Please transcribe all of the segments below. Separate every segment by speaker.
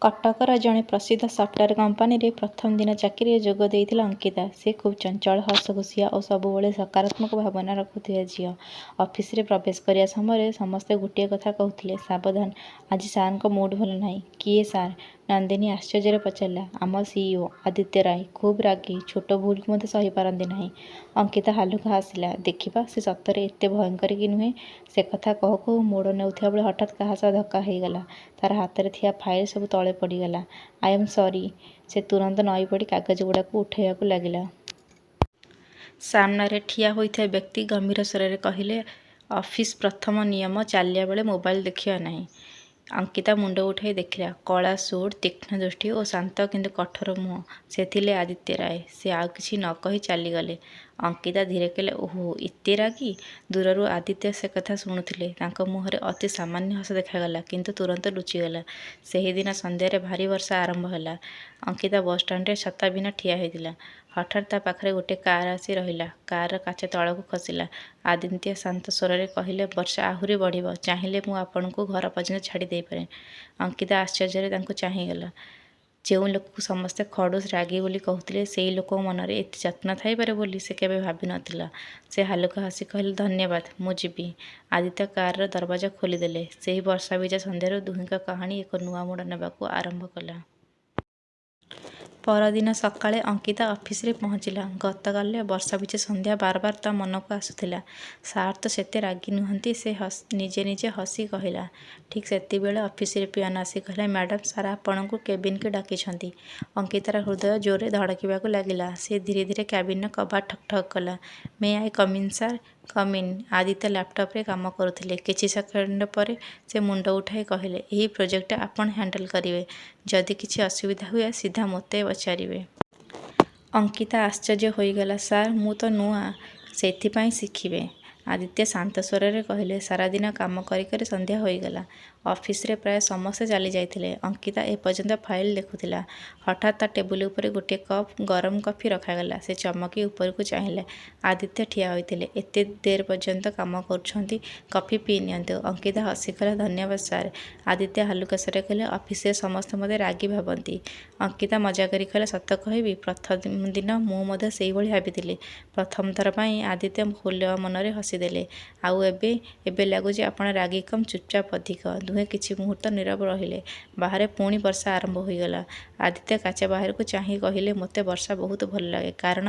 Speaker 1: କଟକର ଜଣେ ପ୍ରସିଦ୍ଧ ସଫ୍ଟୱେର କମ୍ପାନୀରେ ପ୍ରଥମ ଦିନ ଚାକିରିରେ ଯୋଗ ଦେଇଥିଲା ଅଙ୍କିତା। ସେ ଖୁବ୍ ଚଞ୍ଚଳ, ହସଖୁସିଆ ଓ ସବୁବେଳେ ସକାରାତ୍ମକ ଭାବନା ରଖୁଥିବା ଝିଅ। ଅଫିସରେ ପ୍ରବେଶ କରିବା ସମୟରେ ସମସ୍ତେ ଗୋଟିଏ କଥା କହୁଥିଲେ, ସାବଧାନ, ଆଜି ସାର୍ଙ୍କ ମୁଡ୍ ଭଲ ନାହିଁ। କିଏ ସାର୍? ନନ୍ଦିନୀ ଆଶ୍ଚର୍ଯ୍ୟରେ ପଚାରିଲା। ଆମ ସିଇଓ ଆଦିତ୍ୟ ରାୟ। ଖୁବ୍ ରାଗି, ଛୋଟ ଭୁଲକୁ ମଧ୍ୟ ସହିପାରନ୍ତି ନାହିଁ। ଅଙ୍କିତା ହାଲୁକା ହସିଲା। ଦେଖିବା ସେ ସତରେ ଏତେ ଭୟଙ୍କର କି ନୁହେଁ। ସେ କଥା କହୁ କହୁ ମୋଡ଼ ନେଉଥିବା ବେଳେ ହଠାତ୍ କାହା ସହ ଧକ୍କା ହୋଇଗଲା। ତାର ହାତରେ ଥିବା ଫାଇଲ୍ ସବୁ ତଳେ ପଡ଼ିଗଲା। ଆଇ ଏମ୍ ସରି। ସେ ତୁରନ୍ତ ନଇଁପଡ଼ି କାଗଜଗୁଡ଼ାକୁ ଉଠାଇବାକୁ ଲାଗିଲା। ସାମ୍ନାରେ ଠିଆ ହୋଇଥିବା ବ୍ୟକ୍ତି ଗମ୍ଭୀର ସ୍ୱରରେ କହିଲେ, ଅଫିସ୍ ପ୍ରଥମ ନିୟମ, ଚାଲିଲା ବେଳେ ମୋବାଇଲ୍ ଦେଖିବା ନାହିଁ। ଅଙ୍କିତା ମୁଣ୍ଡ ଉଠାଇ ଦେଖିଲା। କଳା ସୁଟ୍, ତୀକ୍ଷ୍ଣ ଦୃଷ୍ଟି ଓ ଶାନ୍ତ କିନ୍ତୁ କଠୋର ମୁହଁ। ସେ ଥିଲେ ଆଦିତ୍ୟ ରାୟ। ସେ ଆଉ କିଛି ନ କହି ଚାଲିଗଲେ। ଅଙ୍କିତା ଧୀରେ କହିଲା, ଓହୋ, ଏତେ ରାଗି? ଦୂରରୁ ଆଦିତ୍ୟ ସେ କଥା ଶୁଣୁଥିଲେ। ତାଙ୍କ ମୁହଁରେ ଅତି ସାମାନ୍ୟ ହସ ଦେଖାଗଲା, କିନ୍ତୁ ତୁରନ୍ତ ଲୁଚିଗଲା। ସେହିଦିନ ସନ୍ଧ୍ୟାରେ ଭାରୀ ବର୍ଷା ଆରମ୍ଭ ହେଲା। ଅଙ୍କିତା ବସ୍ଷ୍ଟାଣ୍ଡରେ ଛତା ବିନା ଠିଆ ହୋଇଥିଲା। ହଠାତ୍ ତା ପାଖରେ ଗୋଟିଏ କାର୍ ଆସି ରହିଲା। କାର୍ର କାଚ ତଳକୁ ଖସିଲା। ଆଦିତ୍ୟ ଶାନ୍ତ ସ୍ୱରରେ କହିଲେ, ବର୍ଷା ଆହୁରି ବଢ଼ିବ। ଚାହିଁଲେ ମୁଁ ଆପଣଙ୍କୁ ଘର ପର୍ଯ୍ୟନ୍ତ ଛାଡ଼ି ଦେଇପାରେ। ଅଙ୍କିତା ଆଶ୍ଚର୍ଯ୍ୟରେ ତାଙ୍କୁ ଚାହିଁଗଲା। ଯେଉଁ ଲୋକକୁ ସମସ୍ତେ ଖଡ଼ୁସ୍, ରାଗି ବୋଲି କହୁଥିଲେ, ସେହି ଲୋକଙ୍କ ମନରେ ଏତେ ଯତ୍ନ ଥାଇପାରେ ବୋଲି ସେ କେବେ ଭାବି ନ ଥିଲା। ସେ ହାଲୁକା ହସି କହିଲେ, ଧନ୍ୟବାଦ, ମୁଁ ଯିବି। ଆଦିତ୍ୟ କାର୍ର ଦରୱାଜା ଖୋଲିଦେଲେ। ସେହି ବର୍ଷାଭିଜା ସନ୍ଧ୍ୟାରୁ ଦୁହିଁଙ୍କ କାହାଣୀ ଏକ ନୂଆ ମୋଡ଼ ନେବାକୁ ଆରମ୍ଭ କଲା। ପରଦିନ ସକାଳେ ଅଙ୍କିତା ଅଫିସରେ ପହଞ୍ଚିଲା। ଗତକାଲିର ବର୍ଷାଭିଜା ସନ୍ଧ୍ୟା ବାର ବାର ତା ମନକୁ ଆସୁଥିଲା। ସାର୍ ତ ସେତେ ରାଗି ନୁହନ୍ତି। ସେ ନିଜେ ନିଜେ ହସି କହିଲା। ଠିକ୍ ସେତିକିବେଳେ ଅଫିସରେ ପିଅନ ଆସି କହିଲା, ମ୍ୟାଡାମ୍, ସାର୍ ଆପଣଙ୍କୁ କେବିନ୍କୁ ଡାକିଛନ୍ତି। ଅଙ୍କିତାର ହୃଦୟ ଜୋରରେ ଧଡ଼କିବାକୁ ଲାଗିଲା। ସେ ଧୀରେ ଧୀରେ କ୍ୟାବିନ୍ର କବାଟ ଠକ୍ ଠକ୍ କଲା। May I come in sir? Come in. Aditya ଲ୍ୟାପଟପ୍ରେ କାମ କରୁଥିଲେ। କିଛି ସେକେଣ୍ଡ ପରେ ସେ ମୁଣ୍ଡ ଉଠାଇ କହିଲେ, ଏହି ପ୍ରୋଜେକ୍ଟଟା ଆପଣ ହ୍ୟାଣ୍ଡେଲ୍ କରିବେ। ଯଦି କିଛି ଅସୁବିଧା ହୁଏ ସିଧା ମୋତେ ପଚାରିବେ। ଅଙ୍କିତା ଆଶ୍ଚର୍ଯ୍ୟ ହୋଇଗଲା। ସାର୍, ମୁଁ ତ ନୂଆ, ସେଥିପାଇଁ ଶିଖିବେ। ଆଦିତ୍ୟ ଶାନ୍ତ ସ୍ୱରରେ କହିଲେ। ସାରାଦିନ କାମ କରି କରି ସନ୍ଧ୍ୟା ହୋଇଗଲା। ଅଫିସରେ ପ୍ରାୟ ସମସ୍ତେ ଚାଲିଯାଇଥିଲେ। ଅଙ୍କିତା ଏପର୍ଯ୍ୟନ୍ତ ଫାଇଲ୍ ଦେଖୁଥିଲା। ହଠାତ୍ ତା ଟେବୁଲ ଉପରେ ଗୋଟିଏ କପ୍ ଗରମ କଫି ରଖାଗଲା। ସେ ଚମକି ଉପରକୁ ଚାହିଁଲା। ଆଦିତ୍ୟ ଠିଆ ହୋଇଥିଲେ। ଏତେ ଦେର ପର୍ଯ୍ୟନ୍ତ କାମ କରୁଛନ୍ତି, କଫି ପିଇ ନିଅନ୍ତୁ। ଅଙ୍କିତା ହସି କହିଲା, ଧନ୍ୟବାଦ ସାର୍। ଆଦିତ୍ୟ ହାଲୁକା ସ୍ୱରରେ କହିଲେ, ଅଫିସରେ ସମସ୍ତେ ମୋତେ ରାଗି ଭାବନ୍ତି। ଅଙ୍କିତା ମଜା କରି କହିଲା, ସତ କହିବି, ପ୍ରଥମ ଦିନ ମୁଁ ମଧ୍ୟ ସେହିଭଳି ଭାବିଥିଲି। ପ୍ରଥମ ଥର ପାଇଁ ଆଦିତ୍ୟ ଖୋଲା ମନରେ ହସିଦେଲେ। ଆଉ ଏବେ ଲାଗୁଛି ଆପଣ ରାଗି କମ୍, ଚୁପଚାପ ଅଧିକ। ଦୁହେଁ କିଛି ମୁହୂର୍ତ୍ତ ନୀରବ ରହିଲେ। ବାହାରେ ପୁଣି ବର୍ଷା ଆରମ୍ଭ ହୋଇଗଲା। ଆଦିତ୍ୟ କାଚ ବାହାରକୁ ଚାହିଁ କହିଲେ, ମୋତେ ବର୍ଷା ବହୁତ ଭଲ ଲାଗେ, କାରଣ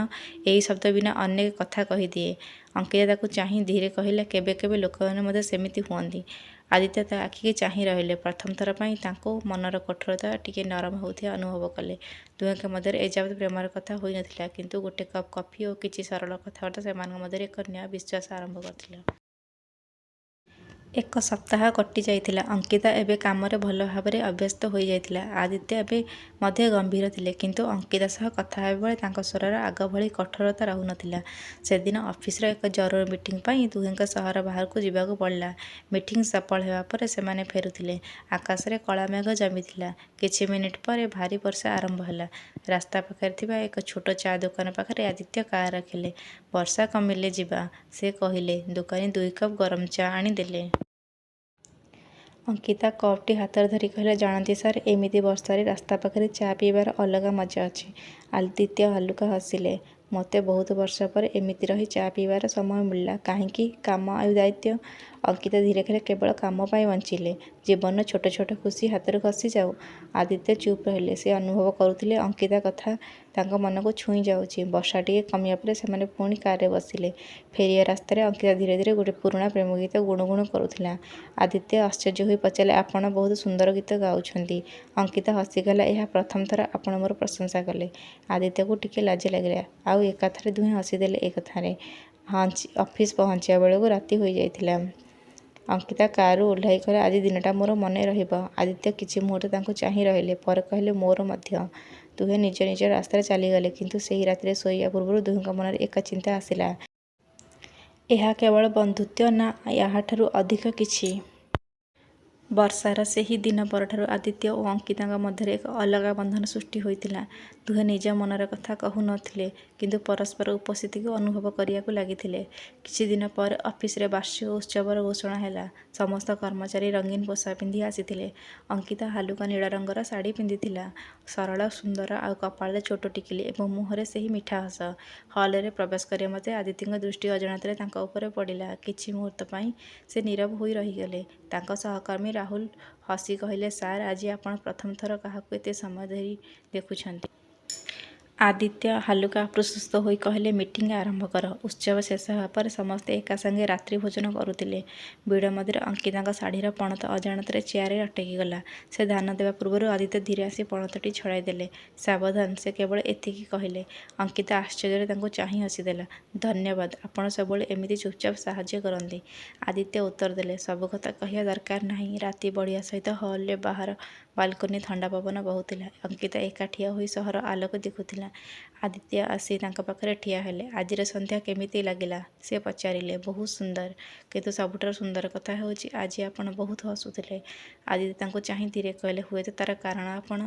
Speaker 1: ଏହି ଶବ୍ଦ ବିନା ଅନେକ କଥା କହିଦିଏ। ଅଙ୍କିତା ତାକୁ ଚାହିଁ ଧୀରେ କହିଲା, କେବେ କେବେ ଲୋକମାନେ ମଧ୍ୟ ସେମିତି ହୁଅନ୍ତି। ଆଦିତ୍ୟ ତା ଆଖିକି ଚାହିଁ ରହିଲେ। ପ୍ରଥମ ଥର ପାଇଁ ତାଙ୍କ ମନର କଠୋରତା ଟିକିଏ ନରମ ହେଉଥିବା ଅନୁଭବ କଲେ। ଦୁହିଁଙ୍କ ମଧ୍ୟରେ ଏଯାବତ୍ ପ୍ରେମର କଥା ହୋଇ ନ ଥିଲା, କିନ୍ତୁ ଗୋଟିଏ କପ୍ କଫି ଓ କିଛି ସରଳ କଥାବାର୍ତ୍ତା ସେମାନଙ୍କ ମଧ୍ୟରେ ଏକ ନୂଆ ବିଶ୍ୱାସ ଆରମ୍ଭ କରିଥିଲା। ଏକ ସପ୍ତାହ କଟିଯାଇଥିଲା। ଅଙ୍କିତା ଏବେ କାମରେ ଭଲ ଭାବରେ ଅଭ୍ୟସ୍ତ ହୋଇଯାଇଥିଲା। ଆଦିତ୍ୟ ଏବେ ମଧ୍ୟ ଗମ୍ଭୀର ଥିଲେ, କିନ୍ତୁ ଅଙ୍କିତା ସହ କଥା ହେବାବେଳେ ତାଙ୍କ ସ୍ୱରରେ ଆଗ ଭଳି କଠୋରତା ରହୁ ନ ଥିଲା। ସେଦିନ ଅଫିସର ଏକ ଜରୁରୀ ମିଟିଂ ପାଇଁ ଦୁହିଁଙ୍କୁ ସହର ବାହାରକୁ ଯିବାକୁ ପଡ଼ିଲା। ମିଟିଂ ସଫଳ ହେବା ପରେ ସେମାନେ ଫେରୁଥିଲେ। ଆକାଶରେ କଳା ମେଘ ଜମିଥିଲା। କିଛି ମିନିଟ୍ ପରେ ଭାରୀ ବର୍ଷା ଆରମ୍ଭ ହେଲା। ରାସ୍ତା ପାଖରେ ଥିବା ଏକ ଛୋଟ ଚା ଦୋକାନ ପାଖରେ ଆଦିତ୍ୟ କାର୍ ରଖିଲେ। ବର୍ଷା କମିଲେ ଯିବା, ସେ କହିଲେ। ଦୋକାନୀ 2 କପ୍ ଗରମ ଚା ଆଣି ଦେଲେ। ଅଙ୍କିତା କପ୍ଟି ହାତରେ ଧରି କହିଲା, ଜାଣନ୍ତି ସାର୍, ଏମିତି ବର୍ଷାରେ ରାସ୍ତା ପାଖରେ ଚା ପିଇବାର ଅଲଗା ମଜା ଅଛି। ଆଦିତ୍ୟ ହାଲୁକା ହସିଲେ। ମୋତେ ବହୁତ ବର୍ଷ ପରେ ଏମିତି ରହି ଚା ପିଇବାର ସମୟ ମିଳିଲା। କାହିଁକି? କାମ ଆଉ ଦାୟିତ୍ୱ। ଅଙ୍କିତା ଧୀରେ କହିଲା, କେବଳ କାମ ପାଇଁ ବଞ୍ଚିଲେ ଜୀବନର ଛୋଟ ଛୋଟ ଖୁସି ହାତରୁ ଖସିଯାଉ। ଆଦିତ୍ୟ ଚୁପ୍ ରହିଲେ। ସେ ଅନୁଭବ କରୁଥିଲେ ଅଙ୍କିତା କଥା ତାଙ୍କ ମନକୁ ଛୁଇଁ ଯାଉଛି। ବର୍ଷା ଟିକିଏ କମିବା ପରେ ସେମାନେ ପୁଣି କାର୍ରେ ବସିଲେ। ଫେରିବା ରାସ୍ତାରେ ଅଙ୍କିତା ଧୀରେ ଧୀରେ ଗୋଟିଏ ପୁରୁଣା ପ୍ରେମ ଗୀତ ଗୁଣୁଗୁଣୁ କରୁଥିଲା। ଆଦିତ୍ୟ ଆଶ୍ଚର୍ଯ୍ୟ ହୋଇ ପଚାରିଲେ, ଆପଣ ବହୁତ ସୁନ୍ଦର ଗୀତ ଗାଉଛନ୍ତି। ଅଙ୍କିତା ହସି କହିଲା, ଏହା ପ୍ରଥମ ଥର ଆପଣ ମୋର ପ୍ରଶଂସା କଲେ। ଆଦିତ୍ୟକୁ ଟିକିଏ ଲାଜ ଲାଗିଲା। ଆଉ ଏକାଥରେ ଦୁହେଁ ହସିଦେଲେ ଏକଥାରେ। ଅଫିସ ପହଞ୍ଚିବା ବେଳକୁ ରାତି ହୋଇଯାଇଥିଲା। ଅଙ୍କିତା କାର୍ରୁ ଓହ୍ଲାଇ କହିଲା, ଆଜି ଦିନଟା ମୋର ମନେ ରହିବ। ଆଦିତ୍ୟ କିଛି ମୁହୂର୍ତ୍ତ ତାଙ୍କୁ ଚାହିଁ ରହିଲେ। ପରେ କହିଲେ, ମୋର ମଧ୍ୟ। ଦୁହେଁ ନିଜ ନିଜ ରାସ୍ତାରେ ଚାଲିଗଲେ। କିନ୍ତୁ ସେହି ରାତିରେ ଶୋଇବା ପୂର୍ବରୁ ଦୁହିଁଙ୍କ ମନରେ ଏକ ଚିନ୍ତା ଆସିଲା। ଏହା କେବଳ ବନ୍ଧୁତ୍ୱ ନା ଏହାଠାରୁ ଅଧିକ କିଛି? ବର୍ଷାର ସେହି ଦିନ ପରଠାରୁ ଆଦିତ୍ୟ ଓ ଅଙ୍କିତାଙ୍କ ମଧ୍ୟରେ ଏକ ଅଲଗା ବନ୍ଧନ ସୃଷ୍ଟି ହୋଇଥିଲା। ଦୁହେଁ ନିଜ ମନର କଥା କହୁନଥିଲେ କିନ୍ତୁ ପରସ୍ପର ଉପସ୍ଥିତିକୁ ଅନୁଭବ କରିବାକୁ ଲାଗିଥିଲେ। କିଛି ଦିନ ପରେ ଅଫିସରେ ବାର୍ଷିକ ଉତ୍ସବର ଘୋଷଣା ହେଲା। ସମସ୍ତ କର୍ମଚାରୀ ରଙ୍ଗୀନ ପୋଷାକ ପିନ୍ଧି ଆସିଥିଲେ। ଅଙ୍କିତା ହାଲୁକା ନୀଳ ରଙ୍ଗର ଶାଢ଼ୀ ପିନ୍ଧିଥିଲା। ସରଳ ସୁନ୍ଦର ଆଉ କପାଳରେ ଛୋଟ ଟିକିଲି ଏବଂ ମୁହଁରେ ସେହି ମିଠା ହସ। ହଲରେ ପ୍ରବେଶ କରିବା ମାତ୍ରେ ଆଦିତ୍ୟଙ୍କ ଦୃଷ୍ଟି ଅଜାଣତରେ ତାଙ୍କ ଉପରେ ପଡ଼ିଲା। କିଛି ମୁହୂର୍ତ୍ତ ପାଇଁ ସେ ନୀରବ ହୋଇ ରହିଗଲେ। ତାଙ୍କ ସହକର୍ମୀ ରାହୁଲ ହସି କହିଲେ, ସାର୍, ଆଜି ଆପଣ ପ୍ରଥମ ଥର କାହାକୁ ଏତେ ସମୟ ଧରି ଦେଖୁଛନ୍ତି। ଆଦିତ୍ୟ ହାଲୁକା ପ୍ରସୁସ୍ତ ହୋଇ କହିଲେ, ମିଟିଂ ଆରମ୍ଭ କର। ଉତ୍ସବ ଶେଷ ହେବା ପରେ ସମସ୍ତେ ଏକା ସାଙ୍ଗେ ରାତ୍ରି ଭୋଜନ କରୁଥିଲେ। ଭିଡ଼ ମଧ୍ୟରେ ଅଙ୍କିତାଙ୍କ ଶାଢ଼ୀର ପଣତ ଅଜାଣତରେ ଚେୟାରରେ ଅଟକିଗଲା। ସେ ଧ୍ୟାନ ଦେବା ପୂର୍ବରୁ ଆଦିତ୍ୟ ଧୀରେ ଆସି ପଣତଟି ଛଡ଼ାଇ ଦେଲେ। ସାବଧାନ, ସେ କେବଳ ଏତିକି କହିଲେ। ଅଙ୍କିତା ଆଶ୍ଚର୍ଯ୍ୟରେ ତାଙ୍କୁ ଚାହିଁ ହସିଦେଲା। ଧନ୍ୟବାଦ, ଆପଣ ସବୁବେଳେ ଏମିତି ଚୁପଚାପ ସାହାଯ୍ୟ କରନ୍ତି। ଆଦିତ୍ୟ ଉତ୍ତର ଦେଲେ, ସବୁ କଥା କହିବା ଦରକାର ନାହିଁ। ରାତି ବଢ଼ିବା ସହିତ ହଲରେ ବାହାର ବାଲକୋନି ଥଣ୍ଡା ପବନ ବହୁଥିଲା। ଅଙ୍କିତା ଏକା ଠିଆ ହୋଇ ସହର ଆଲୋକ ଦେଖୁଥିଲା। ଆଦିତ୍ୟ ଆସି ତାଙ୍କ ପାଖରେ ଠିଆ ହେଲେ। ଆଜିର ସନ୍ଧ୍ୟା କେମିତି ଲାଗିଲା? ସେ ପଚାରିଲେ। ବହୁତ ସୁନ୍ଦର, କିନ୍ତୁ ସବୁଠାରୁ ସୁନ୍ଦର କଥା ହେଉଛି ଆଜି ଆପଣ ବହୁତ ହସୁଥିଲେ। ଆଦିତ୍ୟ ତାଙ୍କୁ ଚାହିଁ ଧୀରେ କହିଲେ, ହୁଏତ ତା'ର କାରଣ ଆପଣ।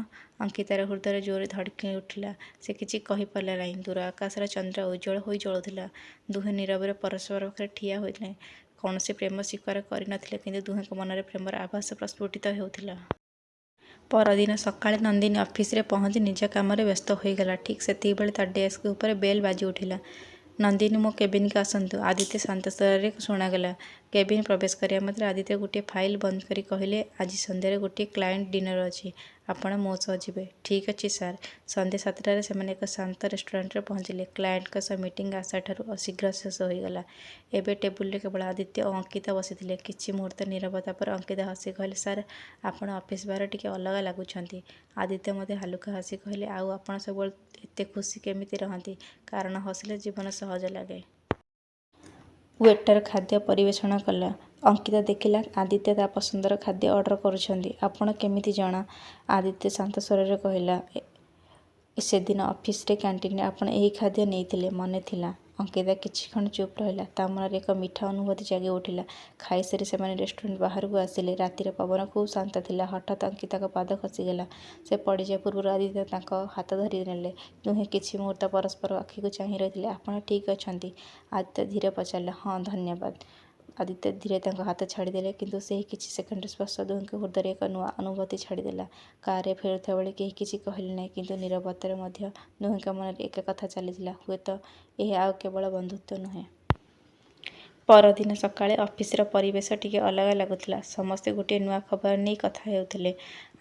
Speaker 1: ଅଙ୍କିତାର ହୃଦୟରେ ଜୋରରେ ଧଡ଼କି ଉଠିଲା। ସେ କିଛି କହିପାରିଲା ନାହିଁ। ଦୂର ଆକାଶରେ ଚନ୍ଦ୍ର ଉଜ୍ଜ୍ୱଳ ହୋଇ ଜଳୁଥିଲା। ଦୁହେଁ ନୀରବରେ ପରସ୍ପର ପାଖରେ ଠିଆ ହୋଇଥିଲେ। କୌଣସି ପ୍ରେମ ସ୍ୱୀକାର କରିନଥିଲେ କିନ୍ତୁ ଦୁହେଁଙ୍କ ମନରେ ପ୍ରେମର ଆଭାସ ପ୍ରସ୍ଫୁଟିତ ହେଉଥିଲା। ପରଦିନ ସକାଳେ ନନ୍ଦିନୀ ଅଫିସରେ ପହଞ୍ଚି ନିଜ କାମରେ ବ୍ୟସ୍ତ ହୋଇଗଲା। ଠିକ୍ ସେତିକିବେଳେ ତା ଡେସ୍କ ଉପରେ ବେଲ୍ ବାଜି ଉଠିଲା। ନନ୍ଦିନୀ, ମୋ କେବିନ୍କୁ ଆସନ୍ତୁ, ଆଦିତ୍ୟ ଶାନ୍ତ ସ୍ୱରରେ ଶୁଣାଗଲା। କେବିନ୍ ପ୍ରବେଶ କରିବା ମାତ୍ରେ ଆଦିତ୍ୟ ଗୋଟିଏ ଫାଇଲ୍ ବନ୍ଦ କରି କହିଲେ, ଆଜି ସନ୍ଧ୍ୟାରେ ଗୋଟିଏ କ୍ଲାଏଣ୍ଟ ଡିନର ଅଛି। ଆପଣ ମୋ ସହ ଯିବେ। ଠିକ୍ ଅଛି ସାର୍। ସନ୍ଧ୍ୟା 7ଟାରେ ସେମାନେ ଏକ ଶାନ୍ତ ରେଷ୍ଟୁରାଣ୍ଟରେ ପହଞ୍ଚିଲେ। କ୍ଲାଏଣ୍ଟଙ୍କ ସହ ମିଟିଂ ଆଶାଠାରୁ ଶୀଘ୍ର ଶେଷ ହୋଇଗଲା। ଏବେ ଟେବୁଲରେ କେବଳ ଆଦିତ୍ୟ ଓ ଅଙ୍କିତା ବସିଥିଲେ। କିଛି ମୁହୂର୍ତ୍ତ ନୀରବତା ପରେ ଅଙ୍କିତା ହସି କହିଲେ, ସାର୍, ଆପଣ ଅଫିସ ବାହାରେ ଟିକେ ଅଲଗା ଲାଗୁଛନ୍ତି। ଆଦିତ୍ୟ ମଧ୍ୟ ହାଲୁକା ହସି କହିଲେ, ଆଉ ଆପଣ ସବୁବେଳେ ଏତେ ଖୁସି କେମିତି ରହନ୍ତି? କାରଣ ହସିଲେ ଜୀବନ ସହଜ ଲାଗେ। ୱେଟର ଖାଦ୍ୟ ପରିବେଷଣ କଲା। ଅଙ୍କିତା ଦେଖିଲା ଆଦିତ୍ୟ ତା ପସନ୍ଦର ଖାଦ୍ୟ ଅର୍ଡର କରୁଛନ୍ତି। ଆପଣ କେମିତି ଜଣା? ଆଦିତ୍ୟ ଶାନ୍ତ ସ୍ୱରରେ କହିଲା, ସେଦିନ ଅଫିସରେ କ୍ୟାଣ୍ଟିନରେ ଆପଣ ଏହି ଖାଦ୍ୟ ନେଇଥିଲେ, ମନେ ଥିଲା? ଅଙ୍କିତା କିଛିକ୍ଷଣ ଚୁପ୍ ରହିଲା। ତା ମନରେ ଏକ ମିଠା ଅନୁଭୂତି ଜାଗି ଉଠିଲା। ଖାଇସାରି ସେମାନେ ରେଷ୍ଟୁରାଣ୍ଟ ବାହାରକୁ ଆସିଲେ। ରାତିର ପବନ ଖୁବ୍ ଶାନ୍ତ ଥିଲା। ହଠାତ୍ ଅଙ୍କିତାଙ୍କ ପାଦ ଖସିଗଲା। ସେ ପଡ଼ିଯିବା ପୂର୍ବରୁ ଆଦିତ୍ୟ ତାଙ୍କ ହାତ ଧରିନେଲେ। ଦୁହେଁ କିଛି ମୁହୂର୍ତ୍ତ ପରସ୍ପର ଆଖିକୁ ଚାହିଁ ରହିଥିଲେ। ଆପଣ ଠିକ୍ ଅଛନ୍ତି? ଆଦିତ୍ୟ ଧୀରେ ପଚାରିଲା। ହଁ, ଧନ୍ୟବାଦ। ଆଦିତ୍ୟ ଧୀରେ ତାଙ୍କ ହାତ ଛାଡ଼ିଦେଲେ। କିନ୍ତୁ ସେହି କିଛି ସେକେଣ୍ଡର ସ୍ପର୍ଶ ଦୁହିଁଙ୍କ ହୃଦୟରେ ଏକ ନୂଆ ଅନୁଭୂତି ଛାଡ଼ିଦେଲା। କାରରେ ଫେରୁଥିବା ବେଳେ କେହି କିଛି କହିଲେ ନାହିଁ କିନ୍ତୁ ନୀରବତାରେ ମଧ୍ୟ ଦୁହିଁଙ୍କ ମନରେ ଏକା କଥା ଚାଲିଥିଲା, ହୁଏତ ଏହା ଆଉ କେବଳ ବନ୍ଧୁତ୍ୱ ନୁହେଁ। ପରଦିନ ସକାଳେ ଅଫିସର ପରିବେଶ ଟିକେ ଅଲଗା ଲାଗୁଥିଲା। ସମସ୍ତେ ଗୋଟିଏ ନୂଆ ଖବର ନେଇ କଥା ହେଉଥିଲେ।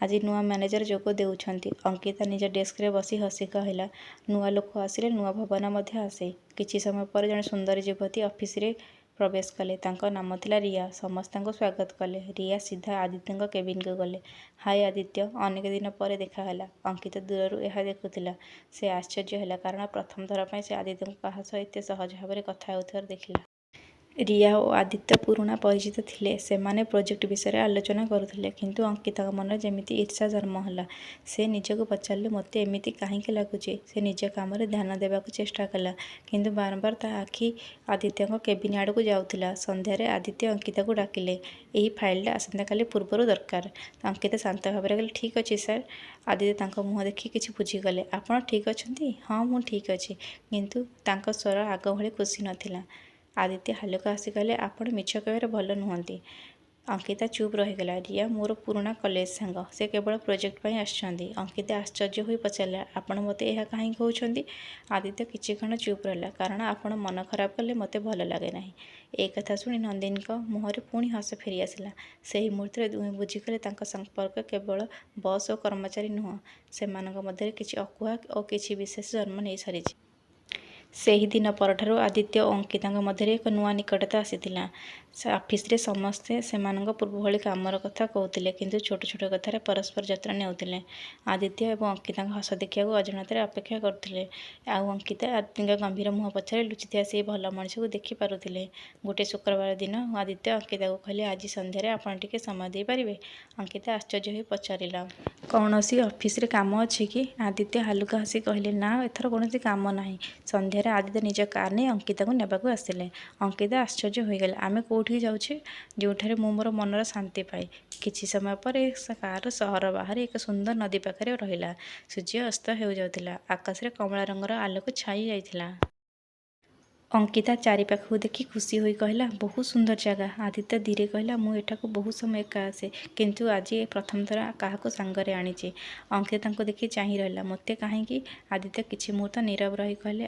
Speaker 1: ଆଜି ନୂଆ ମ୍ୟାନେଜର ଯୋଗ ଦେଉଛନ୍ତି। ଅଙ୍କିତା ନିଜ ଡେସ୍କରେ ବସି ହସି କହିଲା, ନୂଆ ଲୋକ ଆସିଲେ ନୂଆ ଭାବନା ମଧ୍ୟ ଆସେ। କିଛି ସମୟ ପରେ ଜଣେ ସୁନ୍ଦରୀ ଯୁବତୀ ଅଫିସରେ ପ୍ରବେଶ କଲେ। ତାଙ୍କ ନାମ ଥିଲା ରିୟା। ସମସ୍ତେ ତାଙ୍କୁ ସ୍ୱାଗତ କଲେ। ରିୟା ସିଧା ଆଦିତ୍ୟଙ୍କ କେବିନ୍କୁ ଗଲେ। ହାୟ ଆଦିତ୍ୟ, ଅନେକ ଦିନ ପରେ ଦେଖାହେଲା। ଅଙ୍କିତା ଦୂରରୁ ଏହା ଦେଖୁଥିଲା। ସେ ଆଶ୍ଚର୍ଯ୍ୟ ହେଲା, କାରଣ ପ୍ରଥମ ଥର ପାଇଁ ସେ ଆଦିତ୍ୟଙ୍କୁ କାହା ସହ ଏତେ ସହଜ ଭାବରେ କଥା ହେଉଥିବାର ଦେଖିଲା। ରିୟା ଓ ଆଦିତ୍ୟ ପୁରୁଣା ପରିଚିତ ଥିଲେ। ସେମାନେ ପ୍ରୋଜେକ୍ଟ ବିଷୟରେ ଆଲୋଚନା କରୁଥିଲେ। କିନ୍ତୁ ଅଙ୍କିତାଙ୍କ ମନରେ ଯେମିତି ଈର୍ଷା ଜନ୍ମ ହେଲା। ସେ ନିଜକୁ ପଚାରିଲେ, ମୋତେ ଏମିତି କାହିଁକି ଲାଗୁଛି? ସେ ନିଜ କାମରେ ଧ୍ୟାନ ଦେବାକୁ ଚେଷ୍ଟା କଲା। କିନ୍ତୁ ବାରମ୍ବାର ତା ଆଖି ଆଦିତ୍ୟଙ୍କ କେବିନ୍ ଆଡ଼କୁ ଯାଉଥିଲା। ସନ୍ଧ୍ୟାରେ ଆଦିତ୍ୟ ଅଙ୍କିତାକୁ ଡାକିଲେ। ଏହି ଫାଇଲଟା ଆସନ୍ତାକାଲି ପୂର୍ବରୁ ଦରକାର। ଅଙ୍କିତା ଶାନ୍ତ ଭାବରେ କହିଲେ, ଠିକ୍ ଅଛି ସାର୍। ଆଦିତ୍ୟ ତାଙ୍କ ମୁହଁ ଦେଖି କିଛି ବୁଝିଗଲେ। ଆପଣ ଠିକ୍ ଅଛନ୍ତି? ହଁ, ମୁଁ ଠିକ୍ ଅଛି। କିନ୍ତୁ ତାଙ୍କ ସ୍ୱର ଆଗ ଭଳି ଖୁସି ନଥିଲା। ଆଦିତ୍ୟ ହାଲୁକା ହସି କହିଲେ, ଆପଣ ମିଛ କହିବାରେ ଭଲ ନୁହନ୍ତି। ଅଙ୍କିତା ଚୁପ୍ ରହିଗଲା। ରିୟା ମୋର ପୁରୁଣା କଲେଜ ସାଙ୍ଗ। ସେ କେବଳ ପ୍ରୋଜେକ୍ଟ ପାଇଁ ଆସିଛନ୍ତି। ଅଙ୍କିତା ଆଶ୍ଚର୍ଯ୍ୟ ହୋଇ ପଚାରିଲା, ଆପଣ ମୋତେ ଏହା କାହିଁକି କହୁଛନ୍ତି? ଆଦିତ୍ୟ କିଛିକ୍ଷଣ ଚୁପ୍ ରହିଲା। କାରଣ ଆପଣ ମନ ଖରାପ କଲେ ମୋତେ ଭଲ ଲାଗେ ନାହିଁ। ଏ କଥା ଶୁଣି ନନ୍ଦିନୀଙ୍କ ମୁହଁରେ ପୁଣି ହସ ଫେରିଆସିଲା। ସେହି ମୁହୂର୍ତ୍ତରେ ଦୁହେଁ ବୁଝିଗଲେ ତାଙ୍କ ସମ୍ପର୍କ କେବଳ ବସ୍ ଓ କର୍ମଚାରୀ ନୁହେଁ, ସେମାନଙ୍କ ମଧ୍ୟରେ କିଛି ଅକୁହା ଓ କିଛି ବିଶେଷ ଜନ୍ମ ନେଇସାରିଛି। ସେହି ଦିନ ପରଠାରୁ ଆଦିତ୍ୟ ଓ ଅଙ୍କିତାଙ୍କ ମଧ୍ୟରେ ଏକ ନୂଆ ନିକଟତା ଆସିଥିଲା। ଅଫିସରେ ସମସ୍ତେ ସେମାନଙ୍କ ପୂର୍ବ ଭଳି କାମର କଥା କହୁଥିଲେ କିନ୍ତୁ ଛୋଟ ଛୋଟ କଥାରେ ପରସ୍ପର ଯତ୍ନ ନେଉଥିଲେ। ଆଦିତ୍ୟ ଏବଂ ଅଙ୍କିତାଙ୍କ ହସ ଦେଖିବାକୁ ଅଜାଣତରେ ଅପେକ୍ଷା କରୁଥିଲେ। ଆଉ ଅଙ୍କିତା ଆଦିତ୍ୟଙ୍କ ଗମ୍ଭୀର ମୁହଁ ପଛରେ ଲୁଚିଥିବା ସେହି ଭଲ ମଣିଷକୁ ଦେଖିପାରୁଥିଲେ। ଗୋଟିଏ ଶୁକ୍ରବାର ଦିନ ଆଦିତ୍ୟ ଅଙ୍କିତାକୁ କହିଲେ, ଆଜି ସନ୍ଧ୍ୟାରେ ଆପଣ ଟିକେ ସମୟ ଦେଇପାରିବେ? ଅଙ୍କିତା ଆଶ୍ଚର୍ଯ୍ୟ ହୋଇ ପଚାରିଲା, କୌଣସି ଅଫିସରେ କାମ ଅଛି କି? ଆଦିତ୍ୟ ହାଲୁକା ହସି କହିଲେ, ନା ଏଥର କୌଣସି କାମ ନାହିଁ। ସନ୍ଧ୍ୟାରେ ଆଦିତ୍ୟ ନିଜ କାର୍ ନେଇ ଅଙ୍କିତାକୁ ନେବାକୁ ଆସିଲେ। ଅଙ୍କିତା ଆଶ୍ଚର୍ଯ୍ୟ ହୋଇଗଲା। ଆମେ କେଉଁଠିକି ଯାଉଛେ? ଯେଉଁଠାରେ ମୁଁ ମୋର ମନର ଶାନ୍ତି ପାଏ। କିଛି ସମୟ ପରେ କାର୍ ସହର ବାହାରେ ଏକ ସୁନ୍ଦର ନଦୀ ପାଖରେ ରହିଲା। ସୂର୍ଯ୍ୟ ଅସ୍ତ ହେଉଯାଉଥିଲା। ଆକାଶରେ କମଳା ରଙ୍ଗର ଆଲୋକ ଛାଇ ଯାଇଥିଲା। ଅଙ୍କିତା ଚାରିପାଖକୁ ଦେଖି ଖୁସି ହୋଇ କହିଲା, ବହୁତ ସୁନ୍ଦର ଜାଗା। ଆଦିତ୍ୟ ଧୀରେ କହିଲା, ମୁଁ ଏଠାକୁ ବହୁତ ସମୟ ଏକା ଆସେ, କିନ୍ତୁ ଆଜି ପ୍ରଥମ ଥର କାହାକୁ ସାଙ୍ଗରେ ଆଣିଛି। ଅଙ୍କିତା ତାଙ୍କୁ ଦେଖି ଚାହିଁ ରହିଲା। ମୋତେ କାହିଁକି? ଆଦିତ୍ୟ କିଛି ମୁହୂର୍ତ୍ତ ନୀରବ ରହି କହିଲେ,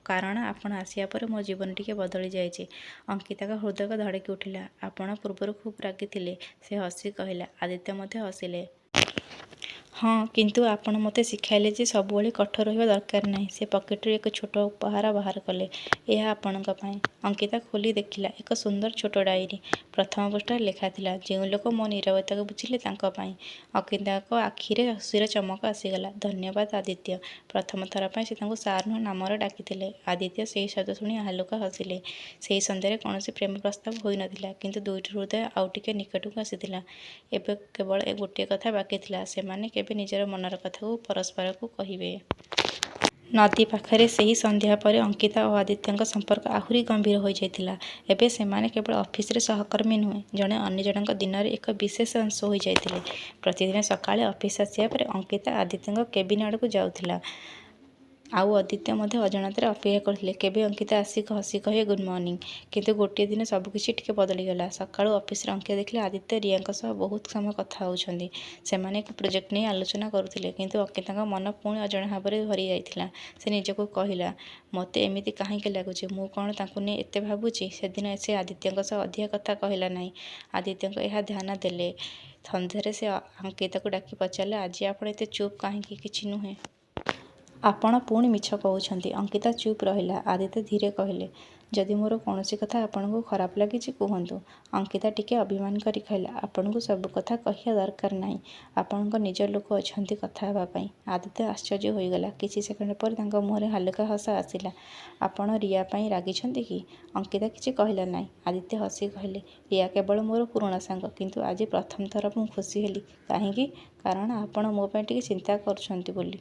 Speaker 1: କାରଣ ଆପଣ ଆସିବା ପରେ ମୋ ଜୀବନ ଟିକେ ବଦଳି ଯାଇଛି। ଅଙ୍କିତାଙ୍କ ହୃଦୟ ଧଡ଼କି ଉଠିଲା। ଆପଣ ପୂର୍ବରୁ ଖୁବ୍ ରାଗିଥିଲେ। ସେ ହସି କହିଲା। ଆଦିତ୍ୟ ମଧ୍ୟ ହସିଲେ। ହଁ, କିନ୍ତୁ ଆପଣ ମୋତେ ଶିଖାଇଲେ ଯେ ସବୁବେଳେ କଠୋର ରହିବା ଦରକାର ନାହିଁ। ସେ ପକେଟରୁ ଏକ ଛୋଟ ଉପହାର ବାହାର କଲେ। ଏହା ଆପଣଙ୍କ ପାଇଁ। ଅଙ୍କିତା ଖୋଲି ଦେଖିଲା ଏକ ସୁନ୍ଦର ଛୋଟ ଡାଏରୀ। ପ୍ରଥମ ପୃଷ୍ଠାରେ ଲେଖା ଥିଲା, ଯେଉଁ ଲୋକ ମୋ ନୀରବତାକୁ ବୁଝିଲେ ତାଙ୍କ ପାଇଁ। ଅଙ୍କିତାଙ୍କ ଆଖିରେ ଖୁସିର ଚମକ ଆସିଗଲା। ଧନ୍ୟବାଦ ଆଦିତ୍ୟ। ପ୍ରଥମ ଥର ପାଇଁ ସେ ତାଙ୍କୁ ସାର୍ ନୁହେଁ ନାମରେ ଡାକିଥିଲେ। ଆଦିତ୍ୟ ସେହି ଶବ୍ଦ ଶୁଣି ହାଲୁକା ହସିଲେ। ସେହି ସନ୍ଧ୍ୟାରେ କୌଣସି ପ୍ରେମ ପ୍ରସ୍ତାବ ହୋଇନଥିଲା, କିନ୍ତୁ ଦୁଇଟି ହୃଦୟ ଆଉ ଟିକେ ନିକଟକୁ ଆସିଥିଲା। ଏବେ କେବଳ ଗୋଟିଏ କଥା ବାକି ଥିଲା, ସେମାନେ କେବେ ନିଜର ମନର କଥାକୁ ପରସ୍ପରକୁ କହିବେ। ନଦୀ ପାଖରେ ସେହି ସନ୍ଧ୍ୟା ପରେ ଅଙ୍କିତା ଓ ଆଦିତ୍ୟଙ୍କ ସମ୍ପର୍କ ଆହୁରି ଗଭୀର ହୋଇଯାଇଥିଲା। ଏବେ ସେମାନେ କେବଳ ଅଫିସରେ ସହକର୍ମୀ ନୁହେଁ, ଜଣେ ଅନ୍ୟ ଜଣଙ୍କ ଦିନର ଏକ ବିଶେଷ ଅଂଶ ହୋଇଯାଇଥିଲେ। ପ୍ରତିଦିନ ସକାଳେ ଅଫିସ ଆସିବା ପରେ ଅଙ୍କିତା ଆଦିତ୍ୟଙ୍କ କେବିନ୍ ଆଡ଼କୁ ଯାଉଥିଲା। ଆଉ ଆଦିତ୍ୟ ମଧ୍ୟ ଅଜାଣତରେ ଅପେକ୍ଷା କରୁଥିଲେ କେବେ ଅଙ୍କିତା ଆସି ହସି କହେ ଗୁଡ୍ ମର୍ଣ୍ଣିଂ। କିନ୍ତୁ ଗୋଟିଏ ଦିନ ସବୁକିଛି ଟିକେ ବଦଳିଗଲା। ସକାଳୁ ଅଫିସରେ ଅଙ୍କିତା ଦେଖିଲେ ଆଦିତ୍ୟ ରିୟାଙ୍କ ସହ ବହୁତ ସମୟ କଥା ହେଉଛନ୍ତି। ସେମାନେ ଏକ ପ୍ରୋଜେକ୍ଟ ନେଇ ଆଲୋଚନା କରୁଥିଲେ, କିନ୍ତୁ ଅଙ୍କିତାଙ୍କ ମନ ପୁଣି ଅଜଣା ଭାବରେ ଭରି ଯାଇଥିଲା। ସେ ନିଜକୁ କହିଲା, ମୋତେ ଏମିତି କାହିଁକି ଲାଗୁଛି? ମୁଁ କ'ଣ ତାଙ୍କୁ ନେଇ ଏତେ ଭାବୁଛି? ସେଦିନ ସେ ଆଦିତ୍ୟଙ୍କ ସହ ଅଧିକ କଥା କହିଲା ନାହିଁ। ଆଦିତ୍ୟଙ୍କ ଏହା ଧ୍ୟାନ ଦେଲେ। ସନ୍ଧ୍ୟାରେ ସେ ଅଙ୍କିତାକୁ ଡାକି ପଚାରିଲେ, ଆଜି ଆପଣ ଏତେ ଚୁପ୍ କାହିଁକି? କିଛି ନୁହେଁ। ଆପଣ ପୁଣି ମିଛ କହୁଛନ୍ତି। ଅଙ୍କିତା ଚୁପ୍ ରହିଲା। ଆଦିତ୍ୟ ଧୀରେ କହିଲେ, ଯଦି ମୋର କୌଣସି କଥା ଆପଣଙ୍କୁ ଖରାପ ଲାଗିଛି କୁହନ୍ତୁ। ଅଙ୍କିତା ଟିକେ ଅଭିମାନ କରି କହିଲା, ଆପଣଙ୍କୁ ସବୁ କଥା କହିବା ଦରକାର ନାହିଁ। ଆପଣଙ୍କ ନିଜ ଲୋକ ଅଛନ୍ତି କଥା ହେବା ପାଇଁ। ଆଦିତ୍ୟ ଆଶ୍ଚର୍ଯ୍ୟ ହୋଇଗଲା। କିଛି ସେକେଣ୍ଡ ପରେ ତାଙ୍କ ମୁହଁରେ ହାଲୁକା ହସ ଆସିଲା। ଆପଣ ରିୟା ପାଇଁ ରାଗିଛନ୍ତି କି? ଅଙ୍କିତା କିଛି କହିଲା ନାହିଁ। ଆଦିତ୍ୟ ହସି କହିଲେ, ରିୟା କେବଳ ମୋର ପୁରୁଣା ସାଙ୍ଗ, କିନ୍ତୁ ଆଜି ପ୍ରଥମ ଥର ମୁଁ ଖୁସି ହେଲି। କାହିଁକି? କାରଣ ଆପଣ ମୋ ପାଇଁ ଟିକେ ଚିନ୍ତା କରୁଛନ୍ତି ବୋଲି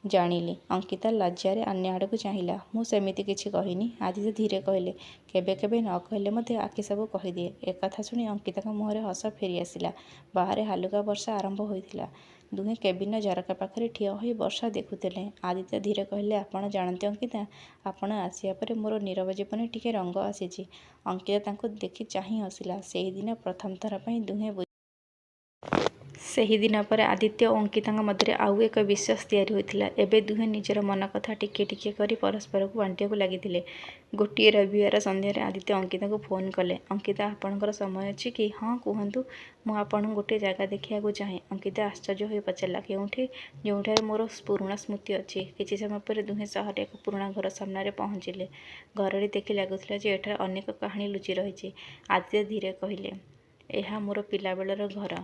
Speaker 1: ଜାଣିଲି। ଅଙ୍କିତା ଲଜ୍ଜାରେ ଅନ୍ୟ ଆଡ଼କୁ ଚାହିଁଲା। ମୁଁ ସେମିତି କିଛି କହିନି। ଆଦିତ୍ୟ ଧୀରେ କହିଲେ, କେବେ କେବେ ନ କହିଲେ ମଧ୍ୟ ଆଖି ସବୁ କହିଦିଏ। ଏକଥା ଶୁଣି ଅଙ୍କିତାଙ୍କ ମୁହଁରେ ହସ ଫେରିଆସିଲା। ବାହାରେ ହାଲୁକା ବର୍ଷା ଆରମ୍ଭ ହୋଇଥିଲା। ଦୁହେଁ କେବିନ୍ର ଝରକା ପାଖରେ ଠିଆ ହୋଇ ବର୍ଷା ଦେଖୁଥିଲେ। ଆଦିତ୍ୟ ଧୀରେ କହିଲେ, ଆପଣ ଜାଣନ୍ତି ଅଙ୍କିତା, ଆପଣ ଆସିବା ପରେ ମୋର ନୀରବ ଜୀବନରେ ଟିକେ ରଙ୍ଗ ଆସିଛି। ଅଙ୍କିତା ତାଙ୍କୁ ଦେଖି ଚାହିଁ ହସିଲା। ସେହିଦିନ ପ୍ରଥମ ଥର ପାଇଁ ଦୁହେଁ ସେହିଦିନ ପରେ ଆଦିତ୍ୟ ଓ ଅଙ୍କିତାଙ୍କ ମଧ୍ୟରେ ଆଉ ଏକ ବିଶ୍ୱାସ ତିଆରି ହୋଇଥିଲା। ଏବେ ଦୁହେଁ ନିଜର ମନ କଥା ଟିକିଏ ଟିକିଏ କରି ପରସ୍ପରକୁ ବାଣ୍ଟିବାକୁ ଲାଗିଥିଲେ। ଗୋଟିଏ ରବିବାର ସନ୍ଧ୍ୟାରେ ଆଦିତ୍ୟ ଅଙ୍କିତାଙ୍କୁ ଫୋନ୍ କଲେ। ଅଙ୍କିତା, ଆପଣଙ୍କର ସମୟ ଅଛି କି? ହଁ, କୁହନ୍ତୁ। ମୁଁ ଆପଣଙ୍କୁ ଗୋଟିଏ ଜାଗା ଦେଖାଇବାକୁ ଚାହେଁ। ଅଙ୍କିତା ଆଶ୍ଚର୍ଯ୍ୟ ହୋଇ ପଚାରିଲା, କେଉଁଠି? ଯେଉଁଠାରେ ମୋର ପୁରୁଣା ସ୍ମୃତି ଅଛି। କିଛି ସମୟ ପରେ ଦୁହେଁ ସହରରେ ଏକ ପୁରୁଣା ଘର ସାମ୍ନାରେ ପହଞ୍ଚିଲେ। ଘରଟି ଦେଖି ଲାଗୁଥିଲା ଯେ ଏଠାରେ ଅନେକ କାହାଣୀ ଲୁଚି ରହିଛି। ଆଦିତ୍ୟ ଧୀରେ କହିଲେ, ଏହା ମୋର ପିଲାବେଳର ଘର।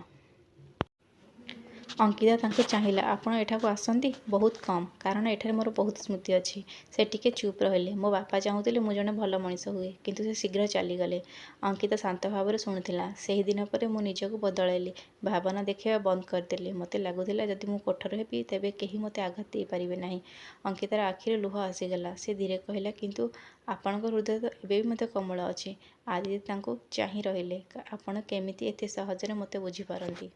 Speaker 1: ଅଙ୍କିତା ତାଙ୍କୁ ଚାହିଁଲା। ଆପଣ ଏଠାକୁ ଆସନ୍ତି? ବହୁତ କମ୍, କାରଣ ଏଠାରେ ମୋର ବହୁତ ସ୍ମୃତି ଅଛି। ସେ ଟିକେ ଚୁପ୍ ରହିଲେ। ମୋ ବାପା ଚାହୁଁଥିଲେ ମୁଁ ଜଣେ ଭଲ ମଣିଷ ହୁଏ, କିନ୍ତୁ ସେ ଶୀଘ୍ର ଚାଲିଗଲେ। ଅଙ୍କିତା ଶାନ୍ତ ଭାବରେ ଶୁଣୁଥିଲା। ସେହିଦିନ ପରେ ମୁଁ ନିଜକୁ ବଦଳାଇଲି। ଭାବନା ଦେଖାଇବା ବନ୍ଦ କରିଦେଲି। ମୋତେ ଲାଗୁଥିଲା ଯଦି ମୁଁ କଠୋର ହେବି, ତେବେ କେହି ମୋତେ ଆଘାତ ଦେଇପାରିବେ ନାହିଁ। ଅଙ୍କିତାର ଆଖିରେ ଲୁହ ଆସିଗଲା। ସେ ଧୀରେ କହିଲା, କିନ୍ତୁ ଆପଣଙ୍କ ହୃଦୟ ତ ଏବେ ବି ମଧ୍ୟ କୋମଳ ଅଛି। ଆଦିତ୍ୟ ତାଙ୍କୁ ଚାହିଁ ରହିଲେ। ଆପଣ କେମିତି ଏତେ ସହଜରେ ମୋତେ ବୁଝିପାରନ୍ତି?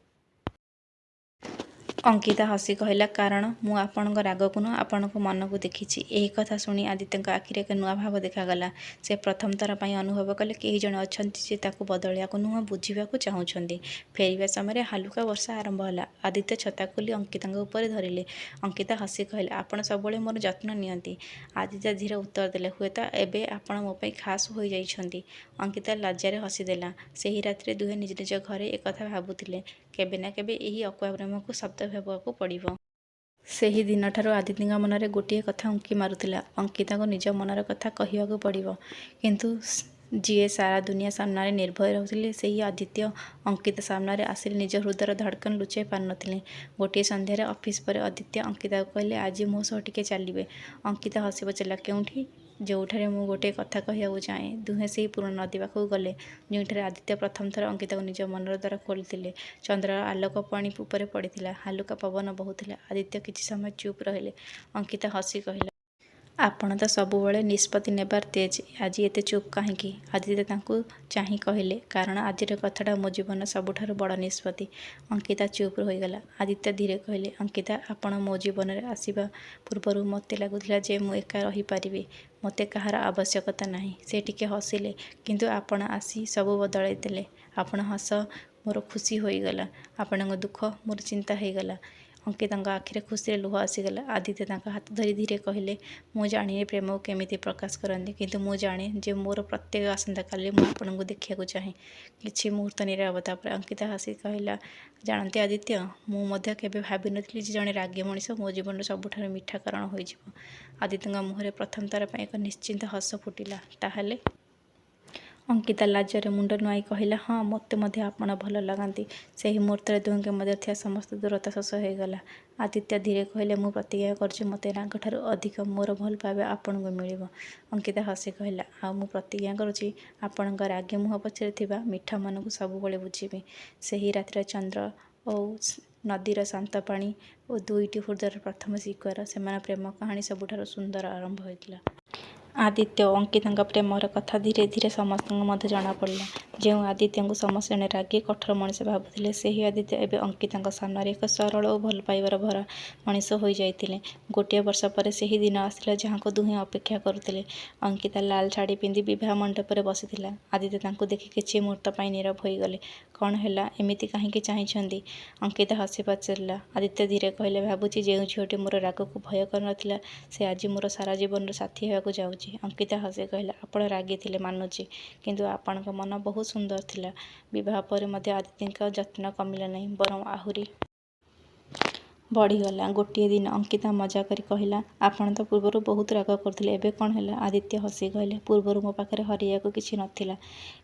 Speaker 1: ଅଙ୍କିତା ହସି କହିଲା, କାରଣ ମୁଁ ଆପଣଙ୍କ ରାଗକୁ ନୁହେଁ, ଆପଣଙ୍କ ମନକୁ ଦେଖିଛି। ଏହି କଥା ଶୁଣି ଆଦିତ୍ୟଙ୍କ ଆଖିରେ ଏକ ନୂଆ ଭାବ ଦେଖାଗଲା। ସେ ପ୍ରଥମ ଥର ପାଇଁ ଅନୁଭବ କଲେ କେହି ଜଣେ ଅଛନ୍ତି ଯେ ତାକୁ ବଦଳାଇବାକୁ ନୁହେଁ, ବୁଝିବାକୁ ଚାହୁଁଛନ୍ତି। ଫେରିବା ସମୟରେ ହାଲୁକା ବର୍ଷା ଆରମ୍ଭ ହେଲା। ଆଦିତ୍ୟ ଛତା ଖୋଲି ଅଙ୍କିତାଙ୍କ ଉପରେ ଧରିଲେ। ଅଙ୍କିତା ହସି କହିଲେ, ଆପଣ ସବୁବେଳେ ମୋର ଯତ୍ନ ନିଅନ୍ତି। ଆଦିତ୍ୟ ଧୀରେ ଉତ୍ତର ଦେଲେ, ହୁଏତ ଏବେ ଆପଣ ମୋ ପାଇଁ ଖାସ୍ ହୋଇଯାଇଛନ୍ତି। ଅଙ୍କିତା ଲଜ୍ଜାରେ ହସିଦେଲା। ସେହି ରାତିରେ ଦୁହେଁ ନିଜ ନିଜ ଘରେ ଏକଥା ଭାବୁଥିଲେ, କେବେ ନା କେବେ ଏହି ଅକୁହା ପ୍ରେମକୁ ଶବ୍ଦ ହେବାକୁ ପଡ଼ିବ। ସେହି ଦିନଠାରୁ ଆଦିତ୍ୟଙ୍କ ମନରେ ଗୋଟିଏ କଥା ଉଙ୍କି ମାରୁଥିଲା, ଅଙ୍କିତାଙ୍କୁ ନିଜ ମନର କଥା କହିବାକୁ ପଡ଼ିବ। କିନ୍ତୁ ଯିଏ ସାରା ଦୁନିଆ ସାମ୍ନାରେ ନିର୍ଭୟ ରହୁଥିଲେ, ସେହି ଆଦିତ୍ୟ ଅଙ୍କିତା ସାମ୍ନାରେ ଆସିଲେ ନିଜ ହୃଦୟର ଧଡ଼କନ ଲୁଚାଇ ପାରୁନଥିଲେ। ଗୋଟିଏ ସନ୍ଧ୍ୟାରେ ଅଫିସ ପରେ ଆଦିତ୍ୟ ଅଙ୍କିତାକୁ କହିଲେ, ଆଜି ମୋ ସହ ଟିକେ ଚାଲିବେ? ଅଙ୍କିତା ହସି ପଚାରିଲା, କେଉଁଠି? ଯେଉଁଠାରେ ମୁଁ ଗୋଟିଏ କଥା କହିବାକୁ ଚାହେଁ। ଦୁହେଁ ସେହି ପୁରୁଣା ନଦୀ ପାଖକୁ ଗଲେ, ଯେଉଁଠାରେ ଆଦିତ୍ୟ ପ୍ରଥମ ଥର ଅଙ୍କିତାକୁ ନିଜ ମନର ଦ୍ୱାର ଖୋଲିଥିଲେ। ଚନ୍ଦ୍ରର ଆଲୋକ ପାଣି ଉପରେ ପଡ଼ିଥିଲା। ହାଲୁକା ପବନ ବହୁଥିଲା। ଆଦିତ୍ୟ କିଛି ସମୟ ଚୁପ୍ ରହିଲେ। ଅଙ୍କିତା ହସି କହିଲା, ଆପଣ ତ ସବୁବେଳେ ନିଷ୍ପତ୍ତି ନେବାର ତେଜ। ଆଜି ଏତେ ଚୁପ୍ କାହିଁକି? ଆଦିତ୍ୟ ତାଙ୍କୁ ଚାହିଁ କହିଲେ, କାରଣ ଆଜିର କଥାଟା ମୋ ଜୀବନର ସବୁଠାରୁ ବଡ଼ ନିଷ୍ପତ୍ତି। ଅଙ୍କିତା ଚୁପ୍ ହୋଇଗଲା। ଆଦିତ୍ୟ ଧୀରେ କହିଲେ, ଅଙ୍କିତା, ଆପଣ ମୋ ଜୀବନରେ ଆସିବା ପୂର୍ବରୁ ମୋତେ ଲାଗୁଥିଲା ଯେ ମୁଁ ଏକା ରହିପାରିବି। ମୋତେ କାହାର ଆବଶ୍ୟକତା ନାହିଁ। ସେ ଟିକେ ହସିଲେ, କିନ୍ତୁ ଆପଣ ଆସି ସବୁ ବଦଳାଇ ଦେଲେ। ଆପଣଙ୍କ ହସ ମୋର ଖୁସି ହୋଇଗଲା। ଆପଣଙ୍କ ଦୁଃଖ ମୋର ଚିନ୍ତା ହୋଇଗଲା। ଅଙ୍କିତାଙ୍କ ଆଖିରେ ଖୁସିରେ ଲୁହ ଆସିଗଲା। ଆଦିତ୍ୟ ତାଙ୍କ ହାତ ଧରି ଧୀରେ କହିଲେ, ମୁଁ ଜାଣିନି ପ୍ରେମକୁ କେମିତି ପ୍ରକାଶ କରନ୍ତି, କିନ୍ତୁ ମୁଁ ଜାଣେ ଯେ ମୋର ପ୍ରତ୍ୟେକ ଆସନ୍ତାକାଲି ମୁଁ ଆପଣଙ୍କୁ ଦେଖିବାକୁ ଚାହେଁ। କିଛି ମୁହୂର୍ତ୍ତ ନୀରବତା ପରେ ଅଙ୍କିତା ହସି କହିଲା, ଜାଣନ୍ତି ଆଦିତ୍ୟ, ମୁଁ ମଧ୍ୟ କେବେ ଭାବିନଥିଲି ଯେ ଜଣେ ରାଗୀ ମଣିଷ ମୋ ଜୀବନର ସବୁଠାରୁ ମିଠା କାରଣ ହୋଇଯିବ। ଆଦିତ୍ୟଙ୍କ ମୁହଁରେ ପ୍ରଥମ ଥର ପାଇଁ ଏକ ନିଶ୍ଚିନ୍ତ ହସ ଫୁଟିଲା। ତାହେଲେ? ଅଙ୍କିତା ଲାଜରେ ମୁଣ୍ଡ ନୁଆଁଇ କହିଲା, ହଁ, ମୋତେ ମଧ୍ୟ ଆପଣ ଭଲ ଲାଗନ୍ତି। ସେହି ମୁହୂର୍ତ୍ତରେ ଦୁହିଁଙ୍କ ମଧ୍ୟରେ ଥିବା ସମସ୍ତ ଦୂରତା ଶେଷ ହୋଇଗଲା। ଆଦିତ୍ୟ ଧୀରେ କହିଲେ, ମୁଁ ପ୍ରତିଜ୍ଞା କରୁଛି ମୋତେ ରାଗଠାରୁ ଅଧିକ ମୋର ଭଲ ପାଇବା ଆପଣଙ୍କୁ ମିଳିବ। ଅଙ୍କିତା ହସି କହିଲା, ଆଉ ମୁଁ ପ୍ରତିଜ୍ଞା କରୁଛି ଆପଣଙ୍କ ରାଗୀ ମୁହଁ ପଛରେ ଥିବା ମିଠା ମନକୁ ସବୁବେଳେ ବୁଝିବି। ସେହି ରାତିର ଚନ୍ଦ୍ର ଓ ନଦୀର ଶାନ୍ତ ପାଣି ଓ ଦୁଇଟି ହୃଦୟର ପ୍ରଥମ ଶିକର, ସେମାନଙ୍କ ପ୍ରେମ କାହାଣୀ ସବୁଠାରୁ ସୁନ୍ଦର ଆରମ୍ଭ ହୋଇଥିଲା। ଆଦିତ୍ୟ ଓ ଅଙ୍କିତାଙ୍କ ପ୍ରେମର କଥା ଧୀରେ ଧୀରେ ସମସ୍ତଙ୍କ ମଧ୍ୟରେ ଜଣାପଡ଼ିଲା। ଯେଉଁ ଆଦିତ୍ୟଙ୍କୁ ସମସ୍ତେ ଜଣେ ରାଗୀ, କଠୋର ମଣିଷ ଭାବୁଥିଲେ, ସେହି ଆଦିତ୍ୟ ଏବେ ଅଙ୍କିତାଙ୍କ ସାମ୍ନାରେ ଏକ ସରଳ ଓ ଭଲ ପାଇବାର ଭରା ମଣିଷ ହୋଇଯାଇଥିଲେ। ଗୋଟିଏ ବର୍ଷ ପରେ ସେହି ଦିନ ଆସିଲା ଯାହାକୁ ଦୁହେଁ ଅପେକ୍ଷା କରୁଥିଲେ। ଅଙ୍କିତା ଲାଲ ଶାଢ଼ୀ ପିନ୍ଧି ବିବାହ ମଣ୍ଡପରେ ବସିଥିଲା। ଆଦିତ୍ୟ ତାଙ୍କୁ ଦେଖି କିଛି ମୁହୂର୍ତ୍ତ ପାଇଁ ନୀରବ ହୋଇଗଲେ। କ'ଣ ହେଲା, ଏମିତି କାହିଁକି ଚାହିଁଛନ୍ତି? ଅଙ୍କିତା ହସି ପଚାରିଲା। ଆଦିତ୍ୟ ଧୀରେ କହିଲେ, ଭାବୁଛି ଯେଉଁ ଝିଅଟି ମୋର ରାଗକୁ ଭୟ କରିନଥିଲା, ସେ ଆଜି ମୋର ସାରା ଜୀବନର ସାଥୀ ହେବାକୁ ଯାଉଛି। ଅଙ୍କିତା ହସି କହିଲା, ଆପଣ ରାଗି ଥିଲେ ମାନୁଛି, କିନ୍ତୁ ଆପଣଙ୍କ ମନ ବହୁତ ସୁନ୍ଦର ଥିଲା। ବିବାହ ପରେ ମଧ୍ୟ ଆଦିତ୍ୟଙ୍କ ଯତ୍ନ କମିଲା ନାହିଁ, ବରଂ ଆହୁରି ବଢ଼ିଗଲା। ଗୋଟିଏ ଦିନ ଅଙ୍କିତା ମଜା କରି କହିଲା, ଆପଣ ତ ପୂର୍ବରୁ ବହୁତ ରାଗ କରୁଥିଲେ, ଏବେ କ'ଣ ହେଲା? ଆଦିତ୍ୟ ହସି କହିଲେ, ପୂର୍ବରୁ ମୋ ପାଖରେ ହରେଇବାକୁ କିଛି ନଥିଲା।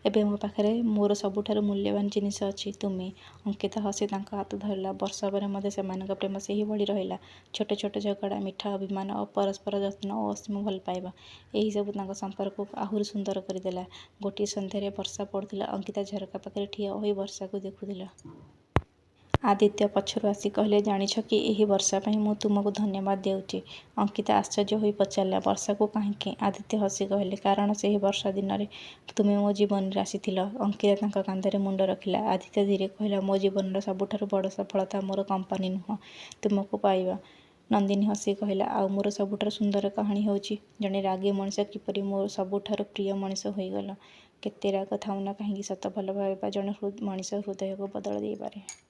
Speaker 1: ଏବେ ମୋ ପାଖରେ ମୋର ସବୁଠାରୁ ମୂଲ୍ୟବାନ ଜିନିଷ ଅଛି, ତୁମେ। ଅଙ୍କିତା ହସି ତାଙ୍କ ହାତ ଧରିଲା। ବର୍ଷ ପରେ ମଧ୍ୟ ସେମାନଙ୍କ ପ୍ରେମ ସେହିଭଳି ରହିଲା। ଛୋଟ ଛୋଟ ଝଗଡ଼ା, ମିଠା ଅଭିମାନ ଓ ପରସ୍ପର ଯତ୍ନ ଓ ଅସୀମ ଭଲ ପାଇବା, ଏହିସବୁ ତାଙ୍କ ସମ୍ପର୍କକୁ ଆହୁରି ସୁନ୍ଦର କରିଦେଲା। ଗୋଟିଏ ସନ୍ଧ୍ୟାରେ ବର୍ଷା ପଡ଼ୁଥିଲା। ଅଙ୍କିତା ଝରକା ପାଖରେ ଠିଆ ହୋଇ ବର୍ଷାକୁ ଦେଖୁଥିଲା। ଆଦିତ୍ୟ ପଛରୁ ଆସି କହିଲେ, ଜାଣିଛ କି, ଏହି ବର୍ଷା ପାଇଁ ମୁଁ ତୁମକୁ ଧନ୍ୟବାଦ ଦେଉଛି। ଅଙ୍କିତା ଆଶ୍ଚର୍ଯ୍ୟ ହୋଇ ପଚାରିଲା, ବର୍ଷାକୁ କାହିଁକି? ଆଦିତ୍ୟ ହସି କହିଲେ, କାରଣ ସେହି ବର୍ଷା ଦିନରେ ତୁମେ ମୋ ଜୀବନରେ ଆସିଥିଲ। ଅଙ୍କିତା ତାଙ୍କ କାନ୍ଧରେ ମୁଣ୍ଡ ରଖିଲା। ଆଦିତ୍ୟ ଧୀରେ କହିଲା, ମୋ ଜୀବନର ସବୁଠାରୁ ବଡ଼ ସଫଳତା ମୋର କମ୍ପାନୀ ନୁହଁ, ତୁମକୁ ପାଇବା। ନନ୍ଦିନୀ ହସି କହିଲା, ଆଉ ମୋର ସବୁଠାରୁ ସୁନ୍ଦର କାହାଣୀ ହେଉଛି ଜଣେ ରାଗୀ ମଣିଷ କିପରି ମୋର ସବୁଠାରୁ ପ୍ରିୟ ମଣିଷ ହୋଇଗଲା। କେତେ ରାଗ ଥାଉନା କାହିଁକି, ସତ ଭଲ ପାଇବା ଜଣେ ମଣିଷ ହୃଦୟକୁ ବଦଳାଇ ଦେଇପାରେ।